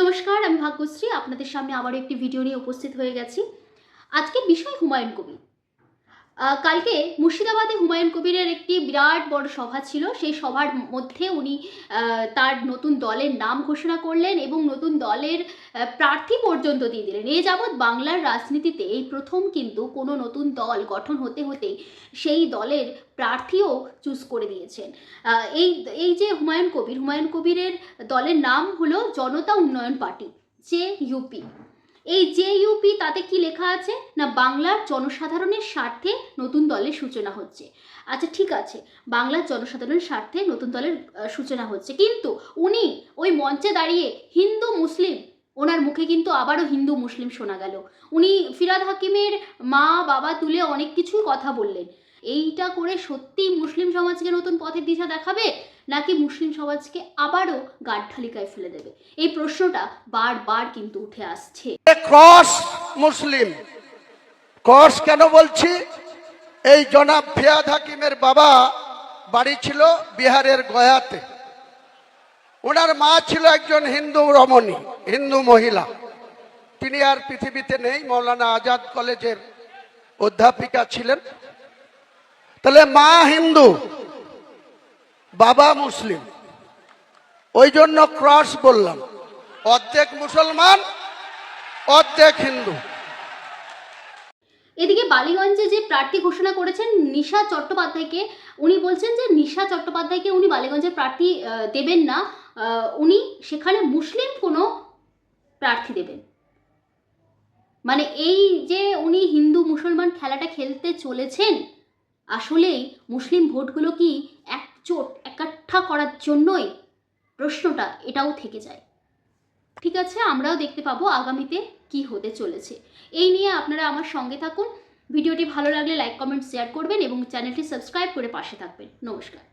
নমস্কার, আমি ভাগ্যশ্রী আপনাদের সামনে আবারও একটি ভিডিও নিয়ে উপস্থিত হয়ে গেছি। আজকের বিষয় হুমায়ুন কবির। কালকে মুর্শিদাবাদে হুমায়ুন কবিরের একটি বিরাট বড় সভা ছিল। সেই সভার মধ্যে উনি তার নতুন দলের নাম ঘোষণা করলেন এবং নতুন দলের প্রার্থী পর্যন্ত দিয়ে দিলেন। এ যাবৎ বাংলার রাজনীতিতে এই প্রথম কিন্তু কোনো নতুন দল গঠন হতে হতেই সেই দলের প্রার্থীও চুজ করে দিয়েছেন। এই এই যে হুমায়ুন কবিরের দলের নাম হলো জনতা উন্নয়ন পার্টি, JUP। এই JUP তাতে কি লেখা আছে না, বাংলার জনসাধারণের স্বার্থে নতুন দলের সূচনা হচ্ছে। আচ্ছা ঠিক আছে, বাংলার জনসাধারণের স্বার্থে নতুন দলের সূচনা হচ্ছে, কিন্তু উনি ওই মঞ্চে দাঁড়িয়ে হিন্দু মুসলিম, ওনার মুখে কিন্তু আবারও হিন্দু মুসলিম শোনা গেল। উনি ফিরহাদ হাকিমের মা বাবা তুলে অনেক কিছুই কথা বললেন। এইটা করে সত্যিই মুসলিম সমাজকে নতুন পথের দিশা দেখাবে, নাকি মুসলিম সমাজকে আবারও গাঢ়তালিকায় ফেলে দেবে? এই প্রশ্নটা বারবার কিন্তু উঠে আসছে। ক্রস মুসলিম ক্রস কেন বলছি, এই জনাব ফিরহাদ হাকিমের বাবা বাড়ি ছিল বিহারের গয়াতে। ওনার মা ছিল একজন হিন্দু রমণী, হিন্দু মহিলা। তিনি আর পৃথিবীতে নেই, মৌলানা আজাদ কলেজের অধ্যাপিকা ছিলেন। তাহলে মা হিন্দু, বাবা মুসলিম, ওই জন্য ক্রস বললাম। অর্ধেক মুসলমান অর্ধেক হিন্দু। এদিকে বালিগঞ্জে যে প্রার্থী ঘোষণা করেছেন নিশা চট্টোপাধ্যায়কে, উনি বলছেন যে নিশা চট্টোপাধ্যায়কে উনি বালিগঞ্জের প্রার্থী দেবেন না, উনি সেখানে মুসলিম কোনো প্রার্থী দেবেন। মানে এই যে উনি হিন্দু মুসলমান খেলাটা খেলতে চলেছেন, আসলেই মুসলিম ভোটগুলো কি একজোট একাঠা করার জন্যই? প্রশ্নটা এটাও থেকে যায়। ঠিক আছে, আমরাও দেখতে পাবো আগামীতে কি হতে চলেছে। এই নিয়ে আপনারা আমার সঙ্গে থাকুন। ভিডিওটি ভালো লাগলে লাইক, কমেন্ট, শেয়ার করবেন এবং চ্যানেলটি সাবস্ক্রাইব করে পাশে থাকবেন। নমস্কার।